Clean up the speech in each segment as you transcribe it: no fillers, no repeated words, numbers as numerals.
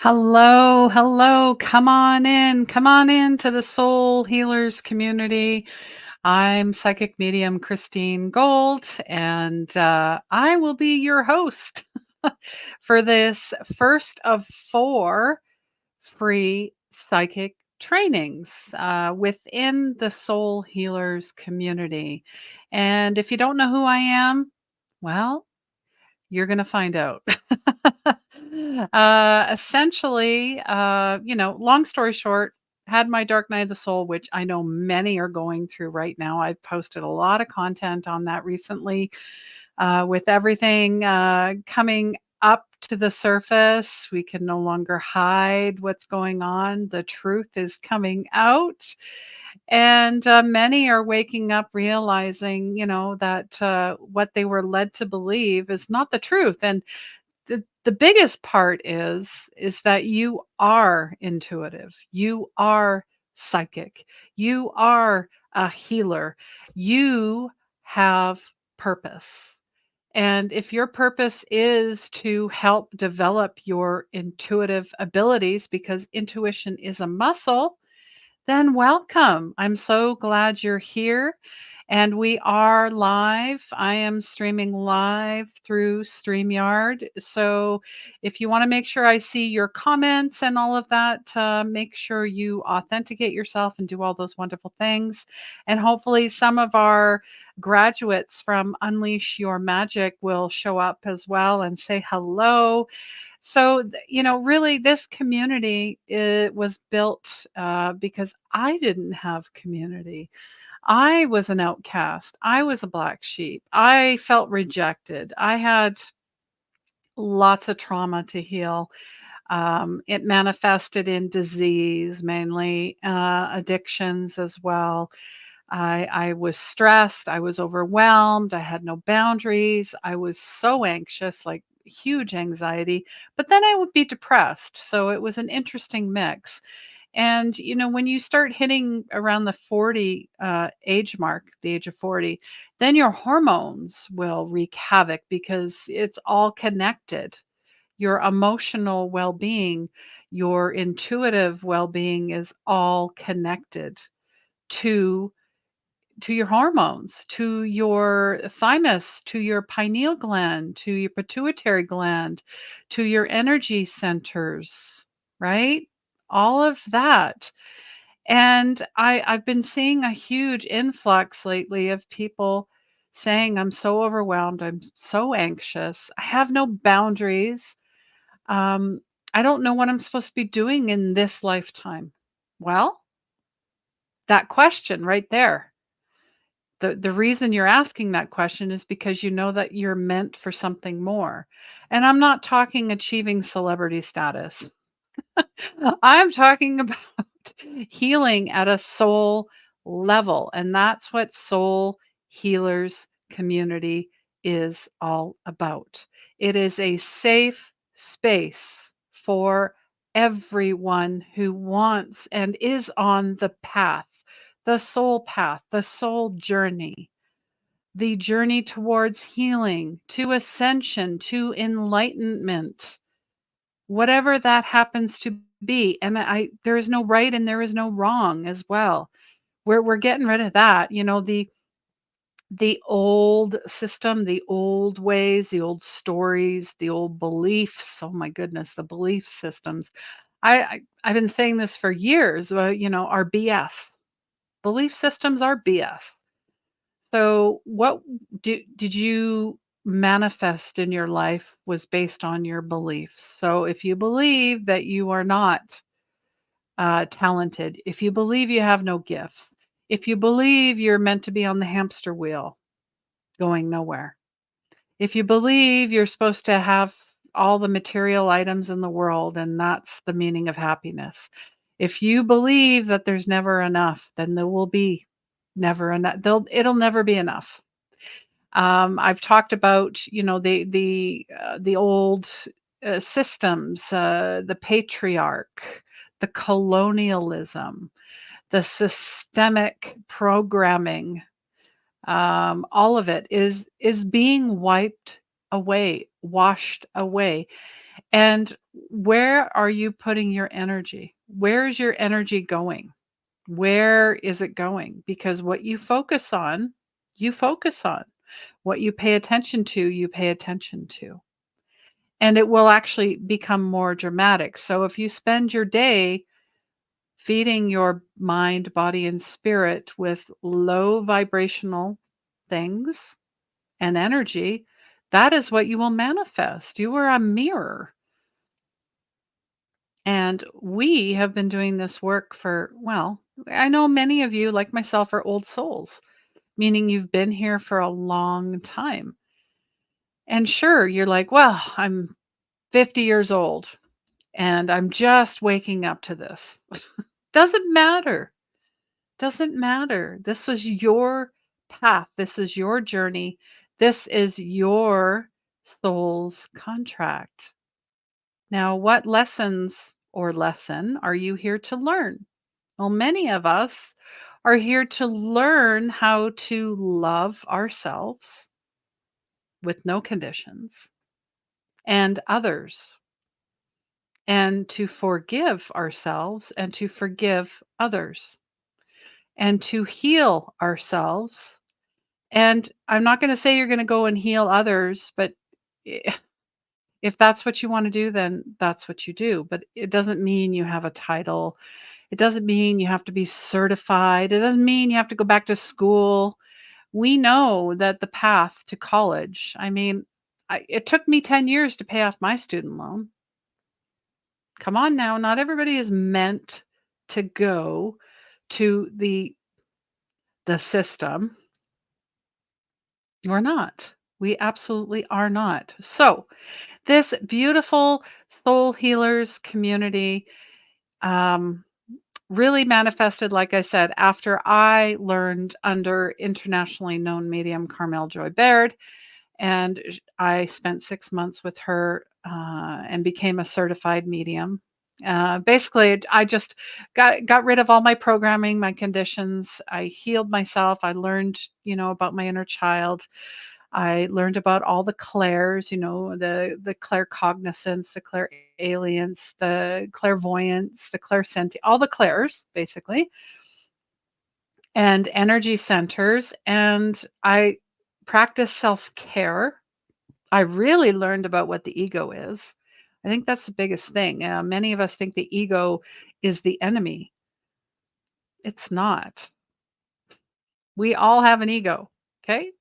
Hello, hello. Come on in to the Soul Healers community. I'm psychic medium Christine Gold, and I will be your host for this first of four free psychic trainings within the Soul Healers community. And if you don't know who I am, well, you're gonna find out. Essentially, long story short, had my dark night of the soul, which I know many are going through right now. I've posted a lot of content on that recently, with everything coming up to the surface. We can no longer hide what's going on. The truth is coming out. And many are waking up realizing, that what they were led to believe is not the truth. And the biggest part is that you are intuitive. You are psychic. You are a healer. You have purpose. And if your purpose is to help develop your intuitive abilities, because intuition is a muscle, then welcome. I'm so glad you're here. And we are live. I am streaming live through StreamYard. So if you want to make sure I see your comments and all of that, make sure you authenticate yourself and do all those wonderful things. And hopefully, some of our graduates from Unleash Your Magic will show up as well and say hello. So, really, this community, it was built because I didn't have community. I was an outcast. I was a black sheep. I felt rejected. I had lots of trauma to heal. It manifested in disease, mainly addictions as well. I was stressed. I was overwhelmed. I had no boundaries. I was so anxious, like huge anxiety. But then I would be depressed. So it was an interesting mix. And, when you start hitting around the 40 age mark, the age of 40, then your hormones will wreak havoc because it's all connected. Your emotional well being, your intuitive well being is all connected to your hormones, to your thymus, to your pineal gland, to your pituitary gland, to your energy centers, right? All of that. And I've been seeing a huge influx lately of people saying, I'm so overwhelmed, I'm so anxious, I have no boundaries. Um, I don't know what I'm supposed to be doing in this lifetime. Well, that question right there. The reason you're asking that question is because you know that you're meant for something more. And I'm not talking achieving celebrity status. I'm talking about healing at a soul level, and that's what Soul Healers Community is all about. It is a safe space for everyone who wants and is on the path, the soul journey, the journey towards healing, to ascension, to enlightenment, whatever that happens to be. And there is no right and there is no wrong as well. We're getting rid of that. The old system, the old ways, the old stories, the old beliefs. Oh my goodness, the belief systems. I've been saying this for years. Are BS. Belief systems are BS. So what did you manifest in your life was based on your beliefs. So if you believe that you are not talented, if you believe you have no gifts, if you believe you're meant to be on the hamster wheel going nowhere, if you believe you're supposed to have all the material items in the world and that's the meaning of happiness, if you believe that there's never enough, then there will be never enough. It'll never be enough. I've talked about, the old systems, the patriarch, the colonialism, the systemic programming. All of it is being wiped away, washed away. And Where are you putting your energy? Where is your energy going? Where is it going? Because what you focus on, you focus on. What you pay attention to, you pay attention to. And it will actually become more dramatic. So if you spend your day feeding your mind, body, and spirit with low vibrational things and energy, that is what you will manifest. You are a mirror. And we have been doing this work for, well, I know many of you, like myself, are old souls, meaning you've been here for a long time. And sure, you're like, well, I'm 50 years old and I'm just waking up to this. Doesn't matter. Doesn't matter. This was your path. This is your journey. This is your soul's contract. Now, what lessons or lesson are you here to learn? Well, many of us are here to learn how to love ourselves with no conditions and others, and to forgive ourselves and to forgive others, and to heal ourselves. And I'm not going to say you're going to go and heal others, but i- if that's what you want to do, then that's what you do. But it doesn't mean you have a title. It doesn't mean you have to be certified. It doesn't mean you have to go back to school. We know that the path to college, I mean, it took me 10 years to pay off my student loan. Come on now, not everybody is meant to go to the system. We're not. We absolutely are not. So, this beautiful soul healers community um, really manifested, like I said, after I learned under internationally known medium Carmel Joy Baird, and I spent 6 months with her and became a certified medium. Basically, I just got rid of all my programming, my conditions. I healed myself. I learned, about my inner child. I learned about all the clairs, the claircognizance, the clairalience, the clairvoyance, the clairsentient, all the clairs, basically, and energy centers. And I practice self-care. I really learned about what the ego is. I think that's the biggest thing. Many of us think the ego is the enemy. It's not. We all have an ego. Okay.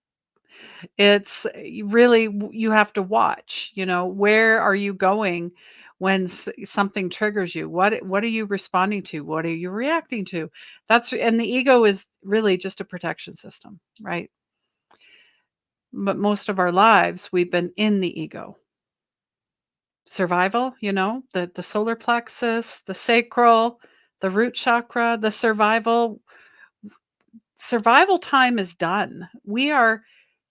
It's you really you have to watch, where are you going when something triggers you? What are you responding to? What are you reacting to? And the ego is really just a protection system, right? But most of our lives we've been in the ego. Survival, the solar plexus, the sacral, the root chakra, the survival time is done.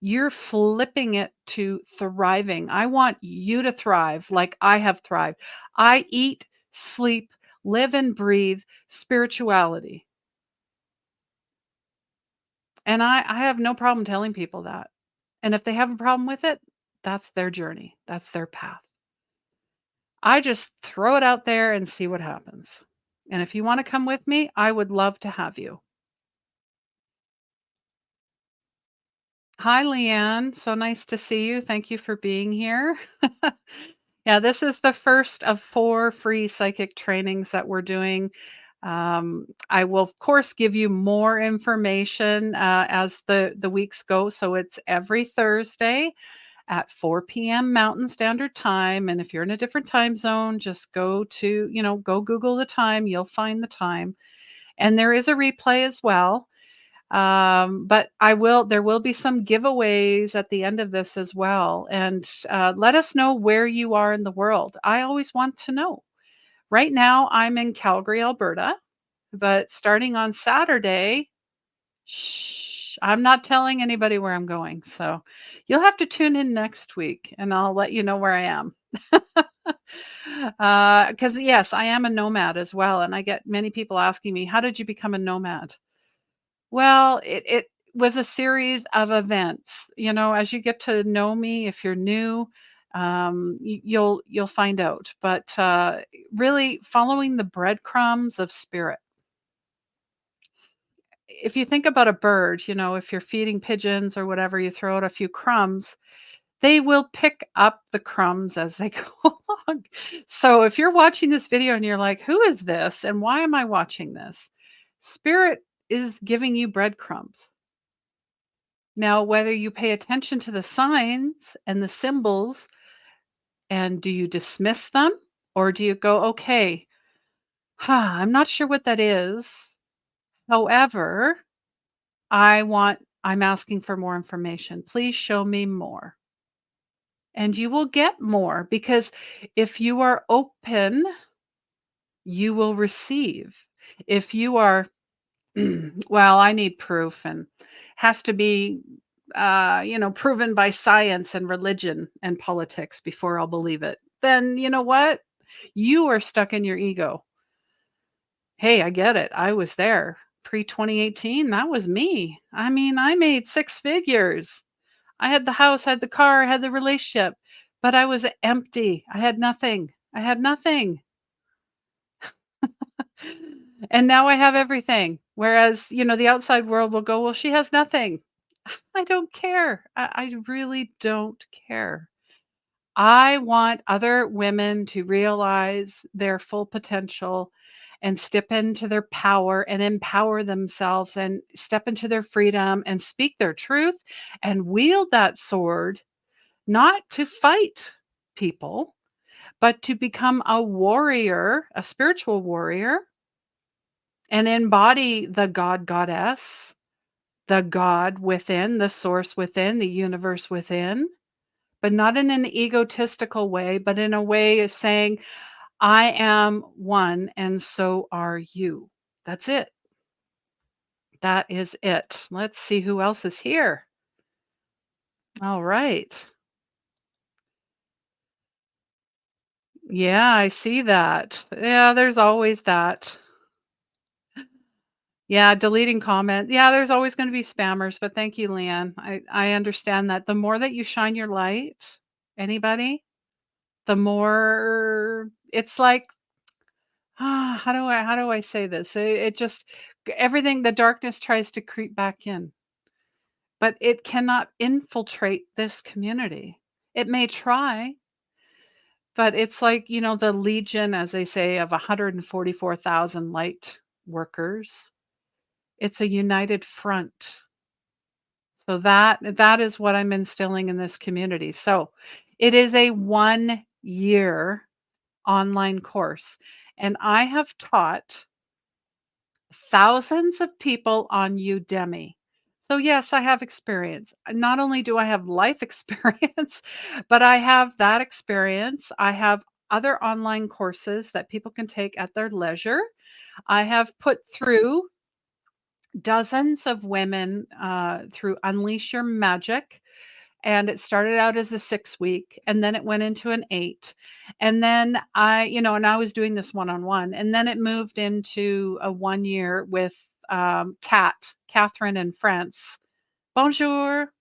You're flipping it to thriving. I want you to thrive like I have thrived. I eat, sleep, live and breathe spirituality. And I have no problem telling people that. And if they have a problem with it, that's their journey. That's their path. I just throw it out there and see what happens. And if you want to come with me, I would love to have you. Hi, Leanne. So nice to see you. Thank you for being here. Yeah, this is the first of 4 free psychic trainings that we're doing. I will, of course, give you more information as the weeks go. So it's every Thursday at 4 p.m. Mountain Standard Time. And if you're in a different time zone, just go Google the time. You'll find the time. And there is a replay as well. But there will be some giveaways at the end of this as well. And let us know where you are in the world. I always want to know. Right now, I'm in Calgary, Alberta, but starting on Saturday, shh, I'm not telling anybody where I'm going. So you'll have to tune in next week and I'll let you know where I am. Because, yes, I am a nomad as well. And I get many people asking me, how did you become a nomad? Well, it was a series of events. As you get to know me, if you're new, You'll find out. But really following the breadcrumbs of spirit. If you think about a bird, if you're feeding pigeons or whatever, you throw out a few crumbs, they will pick up the crumbs as they go along. So if you're watching this video and you're like, "Who is this and why am I watching this?" Spirit is giving you breadcrumbs. Now, whether you pay attention to the signs and the symbols and do you dismiss them or do you go, "Okay, I'm not sure what that is. However, I'm asking for more information. Please show me more." And you will get more because if you are open, you will receive. If you are, well, I need proof and has to be, proven by science and religion and politics before I'll believe it, then you know what? You are stuck in your ego. Hey, I get it. I was there pre 2018. That was me. I mean, I made six figures. I had the house, had the car, had the relationship, but I was empty. I had nothing. I had nothing. And now I have everything. Whereas, the outside world will go, well, she has nothing. I don't care. I really don't care. I want other women to realize their full potential and step into their power and empower themselves and step into their freedom and speak their truth and wield that sword not to fight people, but to become a warrior, a spiritual warrior, and embody the God, goddess, the God within, the source within, the universe within, but not in an egotistical way, but in a way of saying, I am one and so are you. That's it. That is it. Let's see who else is here. All right. Yeah, I see that. Yeah, there's always that. Yeah, deleting comment. Yeah, there's always gonna be spammers, but thank you, Leanne. I understand that. The more that you shine your light, anybody, the more it's like, how do I say this? It just everything the darkness tries to creep back in, but it cannot infiltrate this community. It may try, but it's like, the legion, as they say, of 144,000 light workers. It's a united front. So that is what I'm instilling in this community. So it is a 1 year online course, and I have taught thousands of people on Udemy. So yes, I have experience. Not only do I have life experience, but I have that experience. I have other online courses that people can take at their leisure. I have put through dozens of women through Unleash Your Magic. And it started out as a 6 week, and then it went into an 8. And then and I was doing this one on one. And then it moved into a 1 year with Catherine in France. Bonjour.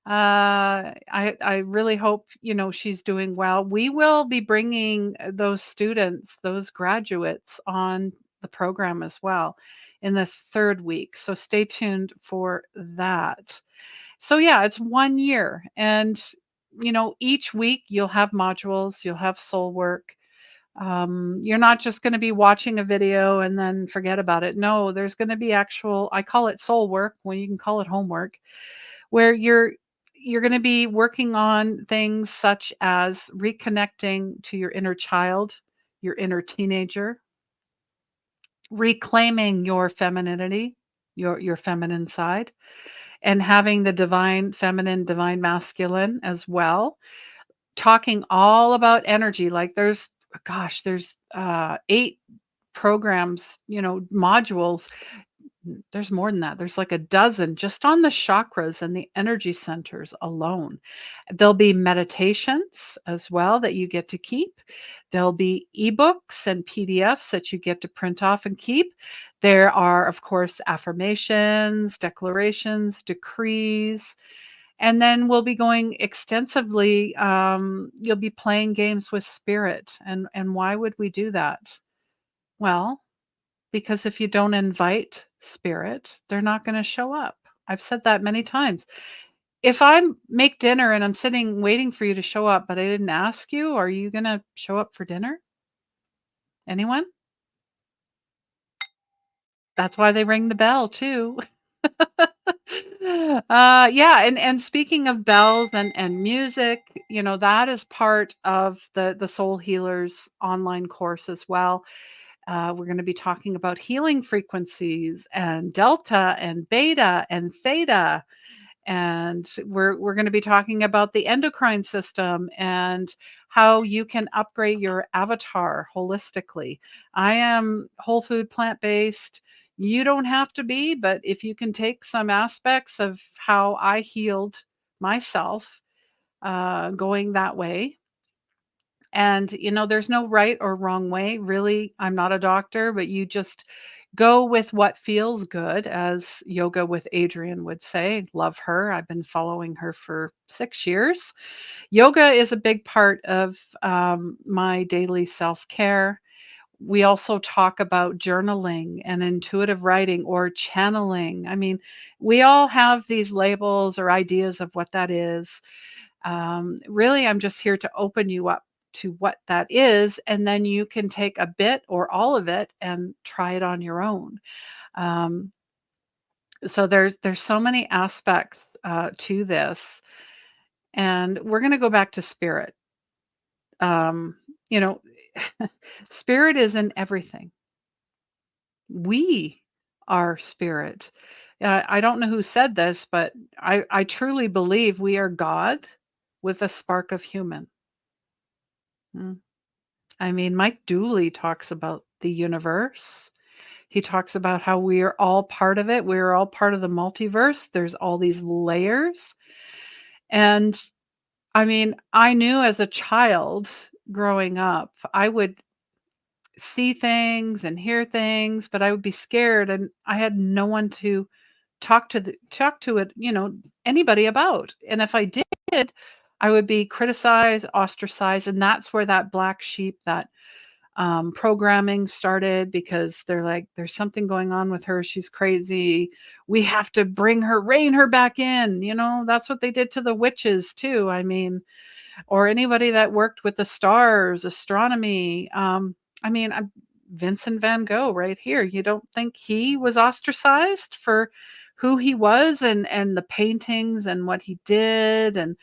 I really hope, she's doing well. We will be bringing those students, those graduates on the program as well in the 3rd week. So stay tuned for that. So yeah, it's 1 year. And, each week you'll have modules, you'll have soul work. You're not just going to be watching a video and then forget about it. No, there's going to be actual, I call it soul work, when you can call it homework, where you're going to be working on things such as reconnecting to your inner child, your inner teenager, reclaiming your femininity, your feminine side, and having the divine feminine, divine masculine as well. Talking all about energy, like there's 8 programs, modules. There's more than that. There's like a dozen just on the chakras and the energy centers alone. There'll be meditations as well that you get to keep. There'll be ebooks and PDFs that you get to print off and keep. There are, of course, affirmations, declarations, decrees, And then we'll be going extensively, you'll be playing games with spirit, and why would we do that? Well, because if you don't invite spirit, they're not gonna show up. I've said that many times. If I make dinner and I'm sitting waiting for you to show up, but I didn't ask you, are you gonna show up for dinner? Anyone? That's why they ring the bell too. Yeah, and speaking of bells and music, that is part of the Soul Healers online course as well. We're going to be talking about healing frequencies and delta and beta and theta, and we're going to be talking about the endocrine system and how you can upgrade your avatar holistically. I am whole food plant based. You don't have to be, but if you can take some aspects of how I healed myself, going that way. And, there's no right or wrong way. Really, I'm not a doctor, but you just go with what feels good, as Yoga with Adriene would say. Love her. I've been following her for 6 years. Yoga is a big part of my daily self care. We also talk about journaling and intuitive writing or channeling. I mean, we all have these labels or ideas of what that is. Really, I'm just here to open you up to what that is, and then you can take a bit or all of it and try it on your own. Um, so there's so many aspects to this, and we're going to go back to spirit. Um, you know, spirit is in everything. We are spirit. I don't know who said this, but I truly believe we are God with a spark of human. Mm. I mean, Mike Dooley talks about the universe. He talks about how we are all part of it. We're all part of the multiverse. There's all these layers. And I mean, I knew as a child growing up, I would see things and hear things, but I would be scared and I had no one to talk to it, anybody about. And if I did, I would be criticized, ostracized, and that's where that black sheep, that programming started, because they're like, there's something going on with her. She's crazy. We have to rein her back in. That's what they did to the witches too. I mean, or anybody that worked with the stars, astronomy. I mean, Vincent van Gogh right here. You don't think he was ostracized for who he was and the paintings and what he did, and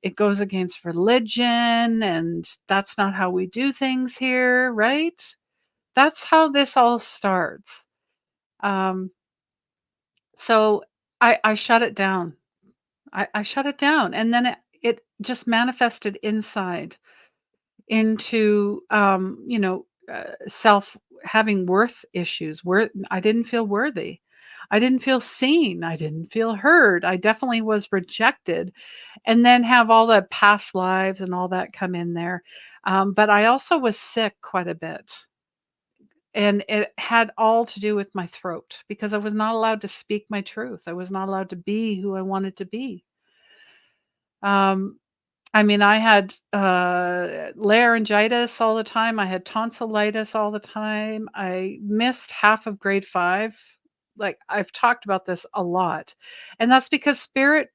it goes against religion, and that's not how we do things here, right? That's how this all starts. Um, so I shut it down. I shut it down, and then it just manifested inside into, self having worth issues, where I didn't feel worthy. I didn't feel seen. I didn't feel heard. I definitely was rejected, and then have all the past lives and all that come in there. But I also was sick quite a bit. And it had all to do with my throat, because I was not allowed to speak my truth. I was not allowed to be who I wanted to be. Um, I mean, I had laryngitis all the time. I had tonsillitis all the time. I missed half of grade 5. Like, I've talked about this a lot. And that's because spirit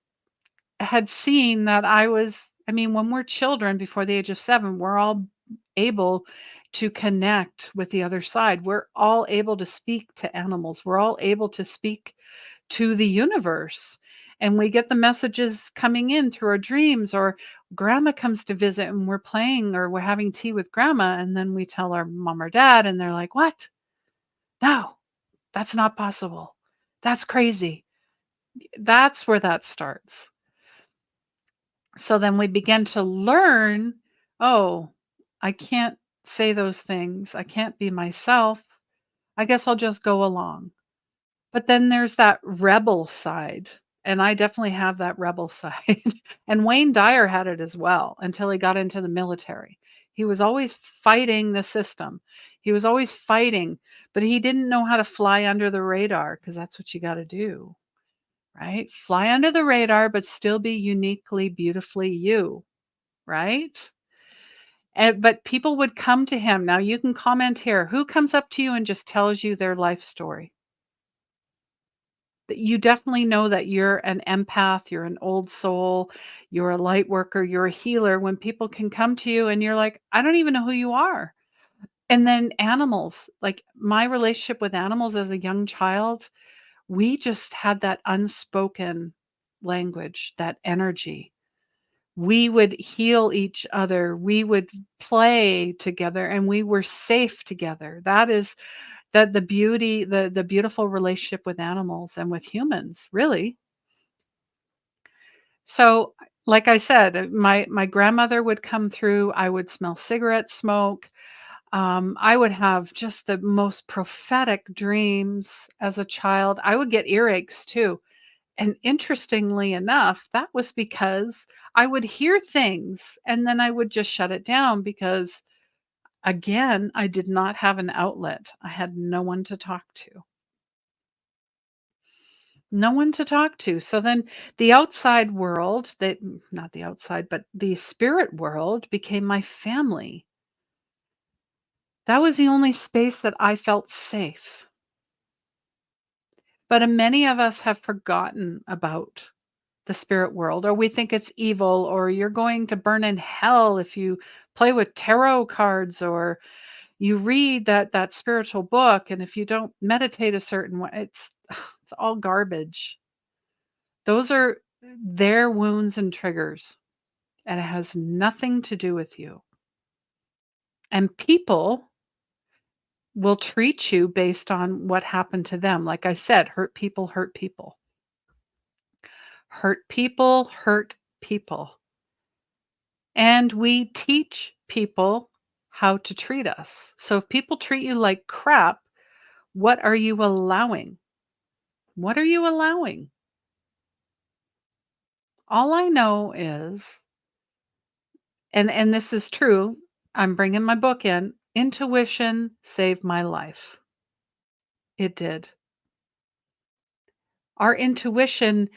had seen that I mean, when we're children before the age of 7, we're all able to connect with the other side. We're all able to speak to animals. We're all able to speak to the universe. And we get the messages coming in through our dreams, or grandma comes to visit and we're playing or we're having tea with grandma. And then we tell our mom or dad, and they're like, "What? No, that's not possible. That's crazy." That's where that starts. So then we begin to learn, oh, I can't say those things. I can't be myself. I guess I'll just go along. But then there's that rebel side, and I definitely have that rebel side. And Wayne Dyer had it as well until he got into the military. He was always fighting the system. He was always fighting, but he didn't know how to fly under the radar, because that's what you got to do. right? Fly under the radar, but still be uniquely, beautifully you, right? And, but people would come to him. Now you can comment here. Who comes up to you and just tells you their life story? That you definitely know that you're an empath, you're an old soul, you're a light worker, you're a healer when people can come to you and you're like, I don't even know who you are. And then animals, like my relationship with animals as a young child, we just had that unspoken language, that energy. We would heal each other. We would play together and we were safe together. That is that the beauty, the beautiful relationship with animals and with humans, really. So, like I said, my grandmother would come through. I would smell cigarette smoke. I would have just the most prophetic dreams as a child. I would get earaches too. And interestingly enough, that was because I would hear things and then I would just shut it down because, again, I did not have an outlet. I had no one to talk to. No one to talk to. So then the outside world, that not the outside, but the spirit world became my family. That was the only space that I felt safe. But many of us have forgotten about the spirit world, or we think it's evil, or you're going to burn in hell if you play with tarot cards, or you read that spiritual book, and if you don't meditate a certain way, it's all garbage. Those are their wounds and triggers, and it has nothing to do with you. And people will treat you based on what happened to them. Like I said, hurt people hurt people. Hurt people hurt people. And we teach people how to treat us. So if people treat you like crap, what are you allowing? What are you allowing? All I know is, and this is true, I'm bringing my book in, intuition saved my life. It did. Our intuition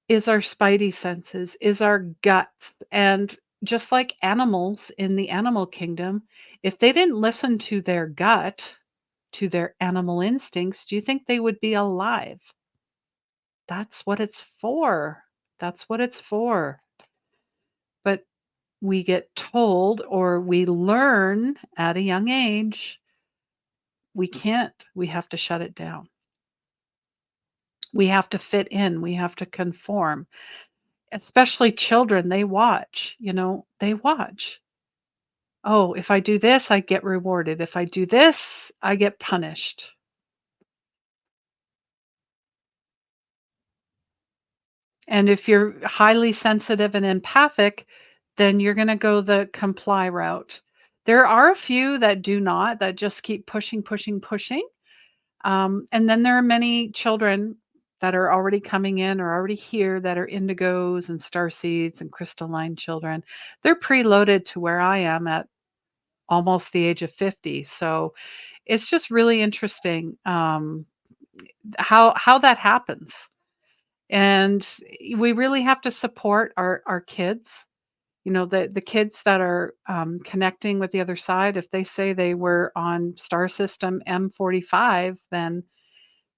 is our spidey senses, is our guts. And just like animals in the animal kingdom, if they didn't listen to their gut, to their animal instincts, do you think they would be alive? That's what it's for. That's what it's for. But we get told or we learn at a young age, we can't. We have to shut it down. We have to fit in. We have to conform. Especially children, they watch, they watch. Oh, if I do this, I get rewarded. If I do this, I get punished. And if you're highly sensitive and empathic, then you're gonna go the comply route. There are a few that do not, that just keep pushing, pushing, pushing. And then there are many children that are already coming in or already here that are indigos and star seeds and crystalline children. They're preloaded to where I am at almost the age of 50. So it's just really interesting how that happens. And we really have to support our kids. The kids that are connecting with the other side. If they say they were on star system M45, then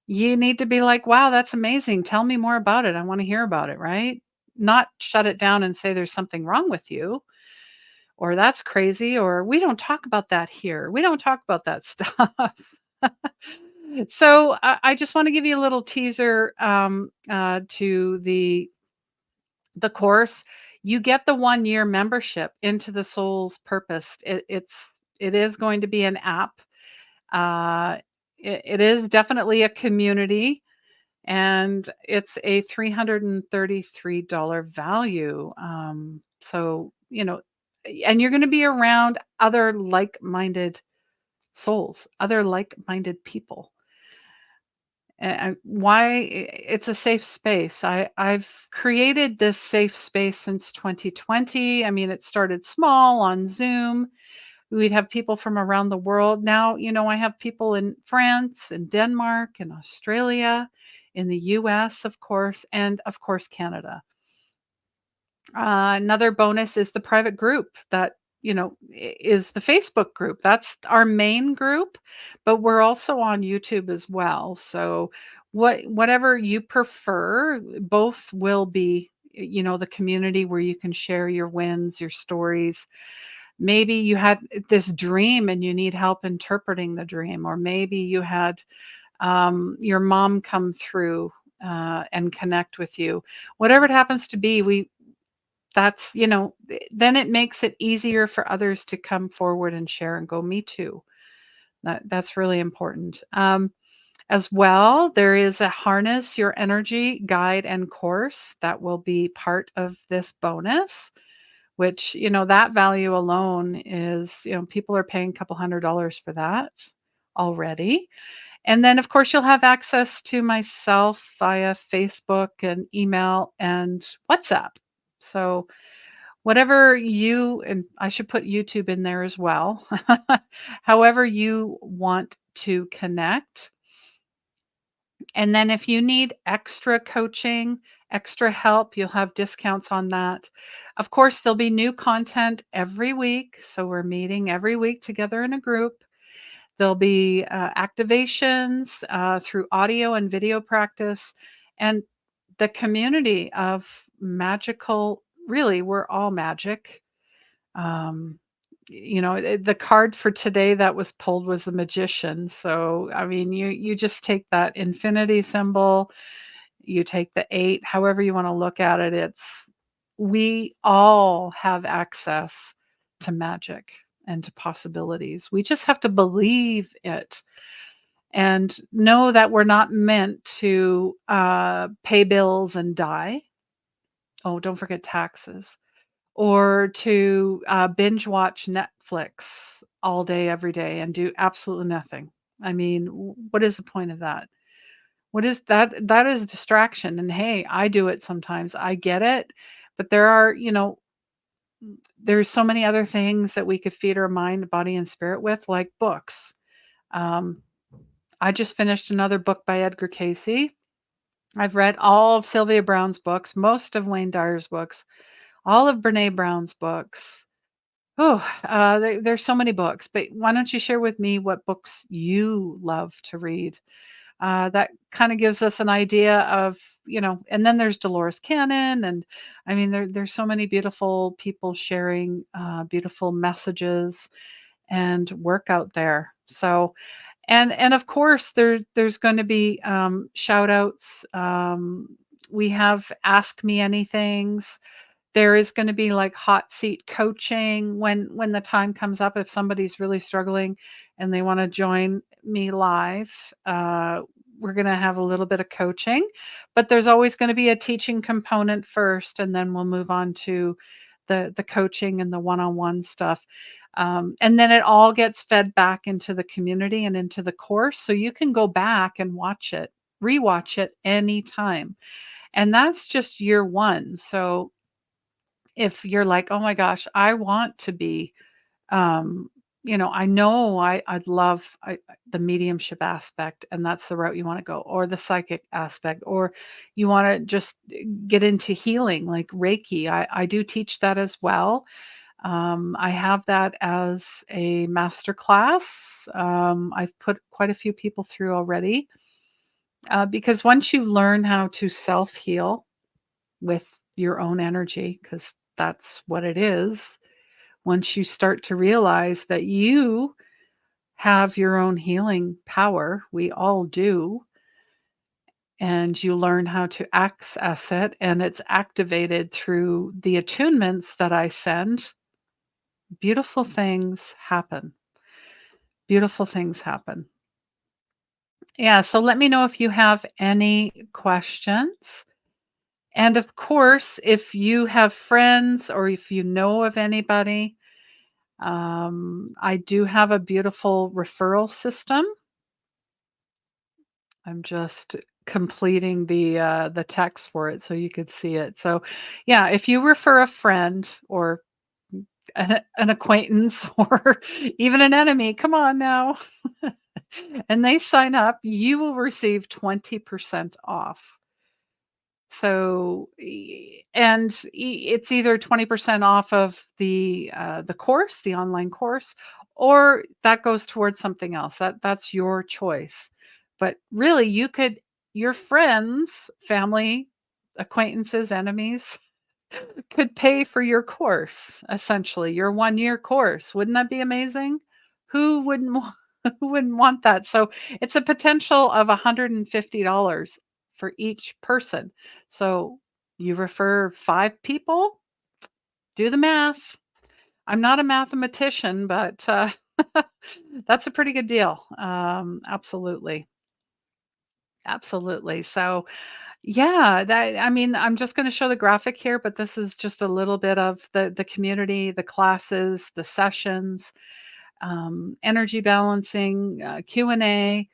you need to be like, wow, that's amazing. Tell me more about it. I want to hear about it, right? Not shut it down and say there's something wrong with you, or that's crazy, or we don't talk about that here. We don't talk about that stuff. So I just want to give you a little teaser to the course. You get the 1 year membership into the Soul's Purpose. It is going to be an app. Uh, it is definitely a community, and it's a $333 value. So and you're going to be around other like-minded souls, other like-minded people. Why it's a safe space. I've created this safe space since 2020. I mean, it started small on Zoom. We'd have people from around the world. Now, I have people in France and Denmark and Australia. in the US, of course, and of course, Canada. Another bonus is the private group that, is the Facebook group. That's our main group, but we're also on YouTube as well. So whatever you prefer, both will be, the community where you can share your wins, your stories. Maybe you had this dream and you need help interpreting the dream, or maybe you had your mom come through and connect with you. Whatever it happens to be, then it makes it easier for others to come forward and share and go, me too. That's really important. As well, there is a harness your energy guide and course that will be part of this bonus, which, that value alone is, people are paying a couple $100 for that already. And then, of course, you'll have access to myself via Facebook and email and WhatsApp. So, whatever and I should put YouTube in there as well. However you want to connect. And then if you need extra coaching, extra help, you'll have discounts on that. Of course, there'll be new content every week. So we're meeting every week together in a group. There'll be activations through audio and video practice. And the community of magical, really, we're all magic. Um, the card for today that was pulled was the magician. So, I mean, you just take that infinity symbol, you take the 8, however you want to look at it. We all have access to magic and to possibilities. We just have to believe it and know that we're not meant to pay bills and die. Oh, don't forget taxes. Or to, binge watch Netflix all day, every day, and do absolutely nothing. I mean, what is the point of that? What is that? That is a distraction, and hey, I do it sometimes. I get it, but there's so many other things that we could feed our mind, body, and spirit with, like books. Um, I just finished another book by Edgar Cayce. I've read all of Sylvia Browne's books, most of Wayne Dyer's books, all of Brené Brown's books. Oh, there's so many books, but why don't you share with me what books you love to read? That kind of gives us an idea of, and then there's Dolores Cannon. And I mean, there's so many beautiful people sharing beautiful messages and work out there. So, and of course, there's going to be shout outs. We have Ask Me Anythings. There is gonna be, like, hot seat coaching when the time comes up, if somebody's really struggling and they wanna join me live, we're gonna have a little bit of coaching, but there's always gonna be a teaching component first, and then we'll move on to the coaching and the one-on-one stuff, and then it all gets fed back into the community and into the course, so you can go back and watch it, rewatch it anytime, and that's just year 1, so if you're like, "Oh my gosh, I want to be," um, I know I'd love the mediumship aspect, and that's the route you wanna go, or the psychic aspect, or you wanna just get into healing, like Reiki. I do teach that as well. I have that as a master class. I've put quite a few people through already, because once you learn how to self-heal with your own energy, because that's what it is. Once you start to realize that you have your own healing power, we all do, and you learn how to access it, and it's activated through the attunements that I send, beautiful things happen. Beautiful things happen. Yeah, so let me know if you have any questions. And of course, if you have friends or if you know of anybody, I do have a beautiful referral system. I'm just completing the text for it so you could see it. So, yeah, if you refer a friend or an acquaintance or even an enemy, come on now. and they sign up, you will receive 20% off. So, it's either 20% off of the course, the online course, or that goes towards something else. That's your choice. But really, you could your friends, family, acquaintances, enemies could pay for your course, essentially, your 1-year course. Wouldn't that be amazing? Who wouldn't wa who wouldn't want that? So, it's a potential of $150 for each person. So, you refer 5 people, do the math. I'm not a mathematician, but, that's a pretty good deal. Absolutely. Absolutely. So, yeah, that I mean, I'm just gonna show the graphic here, but this is just a little bit of the community, the classes, the sessions, energy balancing, Q&A.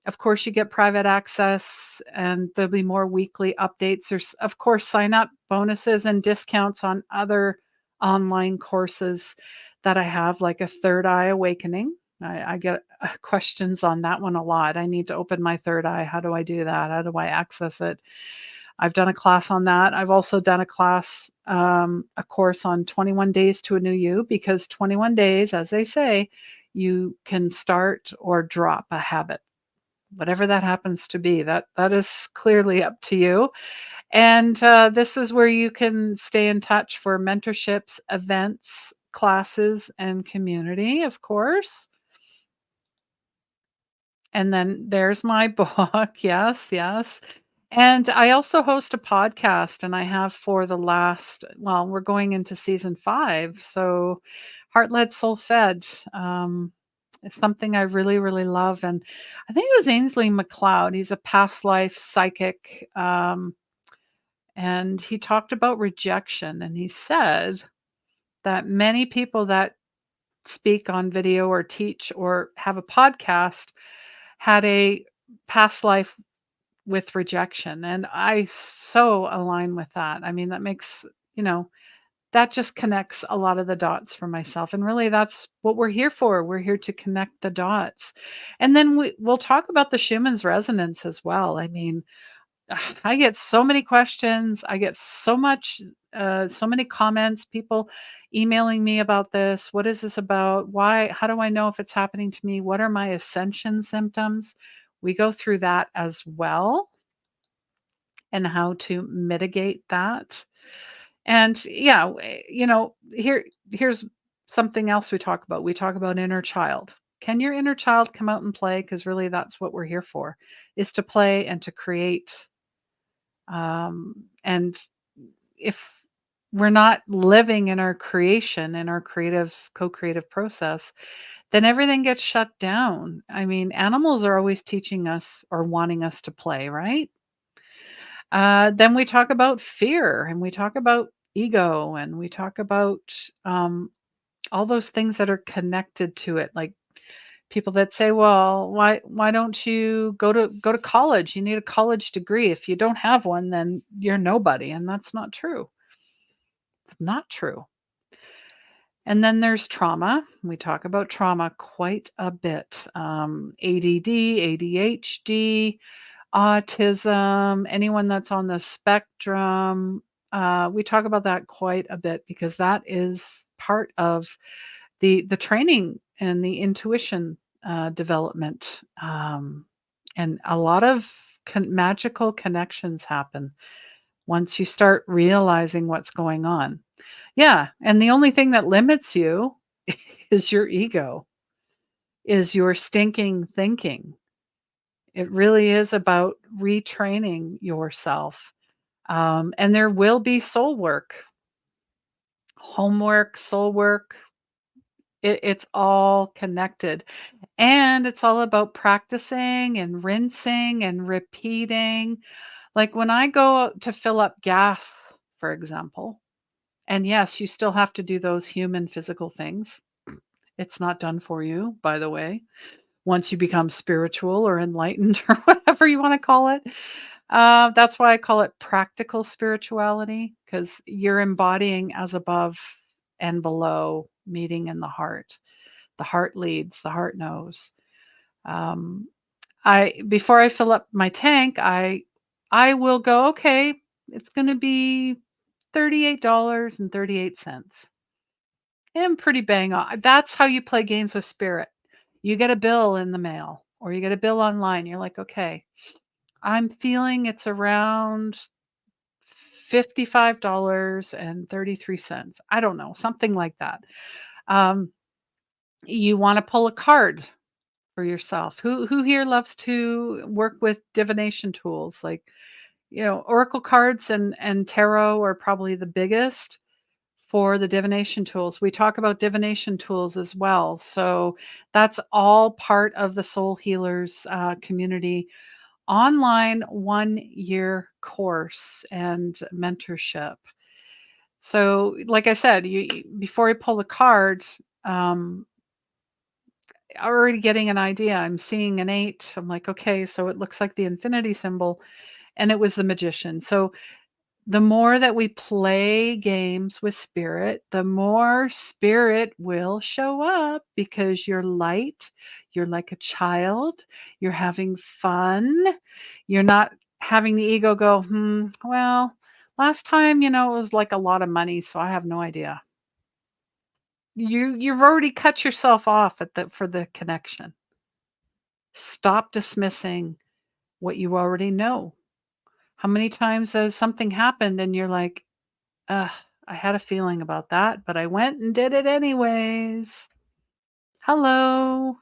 Of course, you get private access, and there'll be more weekly updates. There's, of course, sign up bonuses and discounts on other online courses that I have, like a Third Eye Awakening. I get questions on that one a lot. I need to open my third eye. How do I do that? How do I access it? I've done a class on that. I've also done a course on 21 days to a new you, because 21 days, as they say, you can start or drop a habit, whatever that happens to be. That is clearly up to you. And this is where you can stay in touch for mentorships, events, classes, and community, of course. And then there's my book. Yes, yes. And I also host a podcast, and I have for the last, well, we're going into season 5. So, Heart Led Soul Fed. It's something I really, really love. And I think it was Ainsley McLeod. He's a past life psychic. And he talked about rejection. And he said that many people that speak on video or teach or have a podcast had a past life with rejection, and I so align with that. I mean, that makes, you know, that just connects a lot of the dots for myself, and really that's what we're here for. We're here to connect the dots. And then we'll talk about the Schumann's resonance as well. I mean, I get so many questions. I get so many comments, people emailing me about this. What is this about? Why? How do I know if it's happening to me? What are my ascension symptoms? We go through that as well, and how to mitigate that. And yeah, here's something else we talk about. We talk about inner child. Can your inner child come out and play? Because really, that's what we're here for, is to play and to create. And if we're not living in our creation, in our co-creative process, then everything gets shut down. I mean, animals are always teaching us or wanting us to play, right? Then we talk about fear, and we talk about ego, and we talk about um, all those things that are connected to it, like people that say, "Well, why don't you go to college? You need a college degree. If you don't have one, then you're nobody." And that's not true. It's not true. And then there's trauma. We talk about trauma quite a bit. ADD, ADHD, autism, anyone that's on the spectrum. We talk about that quite a bit, because that is part of the training and the intuition development. And a lot of magical connections happen once you start realizing what's going on. Yeah, and the only thing that limits you is your ego, is your stinking thinking. It really is about retraining yourself. And there will be soul work, homework, soul work. It's all connected. And it's all about practicing and rinsing and repeating. Like when I go to fill up gas, for example, and yes, you still have to do those human physical things. It's not done for you, by the way, once you become spiritual or enlightened or whatever you want to call it. That's why I call it practical spirituality, because you're embodying as above and below, meeting in the heart. The heart leads, the heart knows. Um, I before I fill up my tank, I will go, okay, it's going to be $38.38. And pretty bang on. That's how you play games with spirit. You get a bill in the mail or you get a bill online. You're like, okay, I'm feeling it's around $55.33. I don't know, something like that. Um, you want to pull a card for yourself. Who here loves to work with divination tools? Like, oracle cards and tarot are probably the biggest for the divination tools. We talk about divination tools as well. So that's all part of the Soul Healers community online 1 year course and mentorship. So, like I said, before I pull the card, um, already getting an idea. I'm seeing an eight. I'm like, okay, so it looks like the infinity symbol, and it was the magician. So the more that we play games with spirit, the more spirit will show up because you're light, you're like a child, you're having fun, you're not having the ego go, well, last time, it was like a lot of money, so I have no idea. You've already cut yourself off for the connection. Stop dismissing what you already know. How many times has something happened and you're like, ugh, I had a feeling about that, but I went and did it anyways. Hello.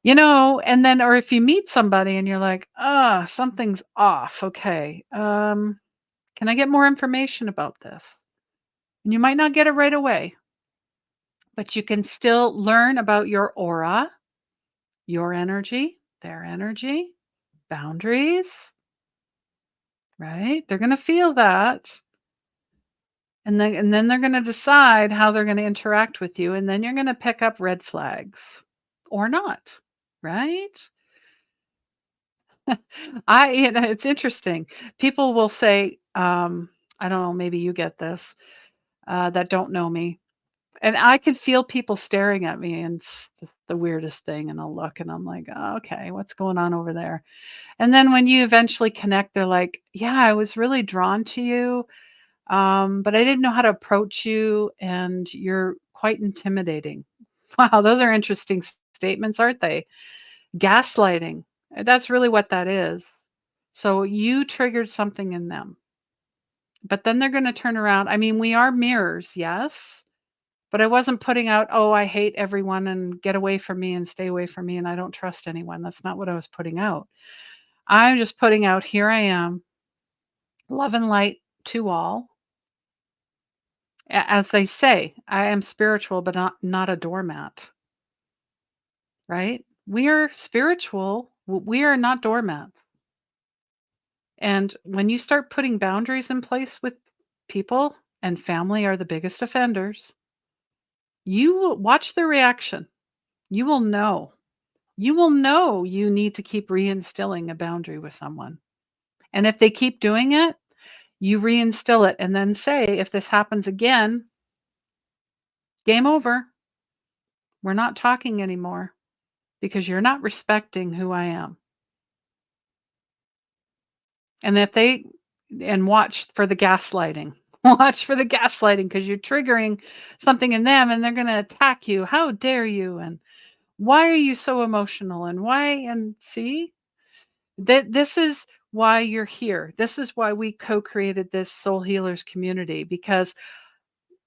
And then, or if you meet somebody and you're like, something's off. Okay. Can I get more information about this? And you might not get it right away, but you can still learn about your aura, your energy, their energy, boundaries, right? They're going to feel that. And then they're gonna decide how they're gonna interact with you, and then you're gonna pick up red flags or not, right? It's interesting. People will say, I don't know, maybe you get this, that don't know me, and I can feel people staring at me, and it's just the weirdest thing, and I'll look, and I'm like, "Oh, okay, what's going on over there?" And then when you eventually connect, they're like, "Yeah, I was really drawn to you. But I didn't know how to approach you, and you're quite intimidating." Wow, those are interesting statements, aren't they? Gaslighting. That's really what that is. So you triggered something in them, but then they're going to turn around. I mean, we are mirrors, yes, but I wasn't putting out, oh, I hate everyone and get away from me and stay away from me and I don't trust anyone. That's not what I was putting out. I'm just putting out, here I am, love and light to all. As they say, I am spiritual, but not a doormat, right? We are spiritual. We are not doormats. And when you start putting boundaries in place with people, and family are the biggest offenders, you will watch the reaction. You will know. You will know you need to keep reinstilling a boundary with someone. And if they keep doing it, you reinstill it and then say, if this happens again, game over. We're not talking anymore because you're not respecting who I am. And if they and watch for the gaslighting. Watch for the gaslighting because you're triggering something in them and they're going to attack you. How dare you? And why are you so emotional? And why? And see, that this is why you're here. This is why we co-created this Soul Healers community, because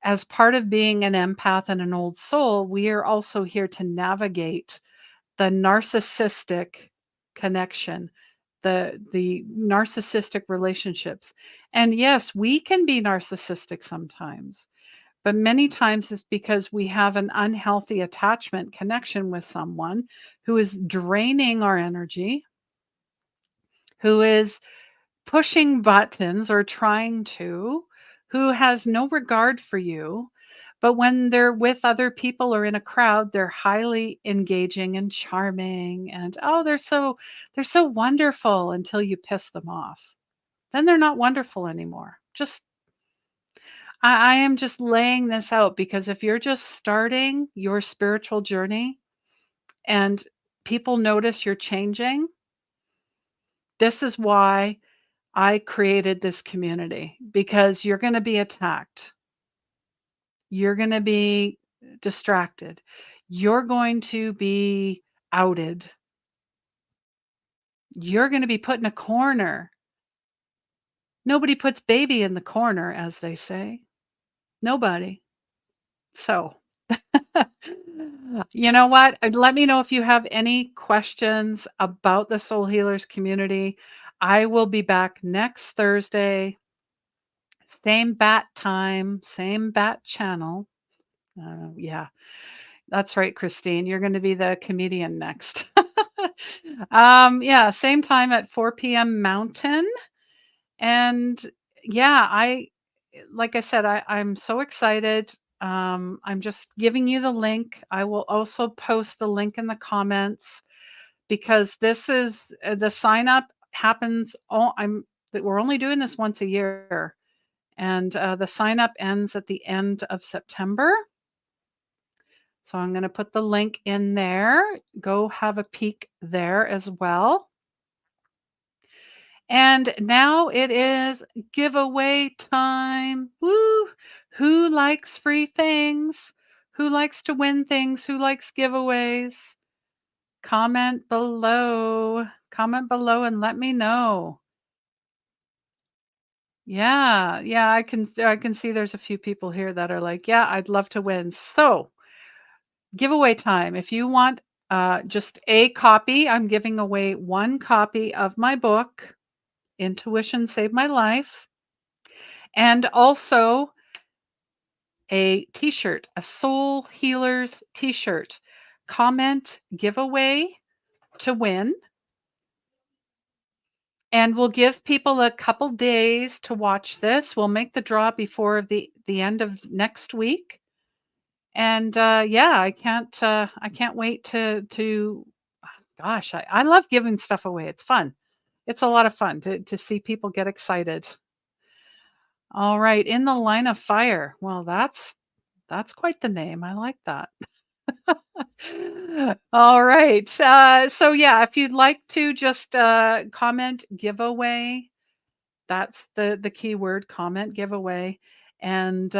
as part of being an empath and an old soul, we are also here to navigate the narcissistic connection, the narcissistic relationships. And yes, we can be narcissistic sometimes, but many times it's because we have an unhealthy attachment connection with someone who is draining our energy, who is pushing buttons or trying to, who has no regard for you. But when they're with other people or in a crowd, they're highly engaging and charming and, oh, they're so wonderful until you piss them off. Then they're not wonderful anymore. Just I am just laying this out because if you're just starting your spiritual journey, and people notice you're changing, this is why I created this community, because you're going to be attacked. You're going to be distracted. You're going to be outed. You're going to be put in a corner. Nobody puts baby in the corner, as they say. Nobody. So, you know what? Let me know if you have any questions about the Soul Healers community. I will be back next Thursday, same bat time, same bat channel. Yeah, that's right, Christine. You're going to be the comedian next. Yeah, same time at 4 p.m. Mountain. And yeah, like I said, I'm so excited. I'm just giving you the link. I will also post the link in the comments, because this is the sign up happens. We're only doing this once a year, and the sign up ends at the end of September. So I'm going to put the link in there. Go have a peek there as well. And now it is giveaway time. Woo! Who likes free things? Who likes to win things? Who likes giveaways? Comment below. Comment below and let me know. Yeah, yeah, I can see there's a few people here that are like, "Yeah, I'd love to win." So, giveaway time. If you want just a copy, I'm giving away one copy of my book, Intuition Saved My Life, and also a t-shirt, a Soul Healers t-shirt. Comment giveaway to win, and we'll give people a couple days to watch this. We'll make the draw before the end of next week. And yeah, I can't wait to gosh, I love giving stuff away. It's fun. It's a lot of fun to see people get excited. All right, In the Line of Fire. Well, that's quite the name. I like that. All right. So yeah, if you'd like to just comment giveaway, that's the keyword, comment giveaway. And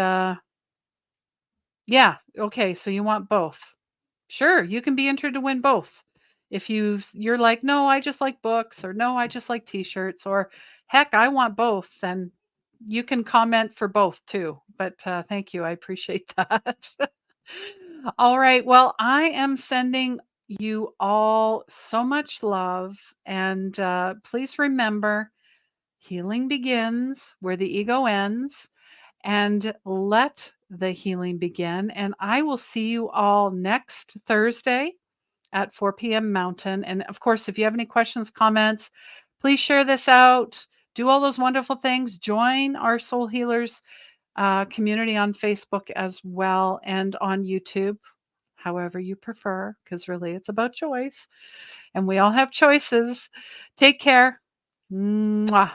yeah, okay. So you want both? Sure, you can be entered to win both. If you're like, no, I just like books, or no, I just like t-shirts, or heck, I want both, then you can comment for both too. But thank you. I appreciate that. All right. Well, I am sending you all so much love. And please remember, healing begins where the ego ends, and let the healing begin. And I will see you all next Thursday at 4 p.m. Mountain. And of course, if you have any questions, comments, please share this out. Do all those wonderful things. Join our Soul Healers community on Facebook as well, and on YouTube, however you prefer, because really it's about choice. And we all have choices. Take care. Mwah.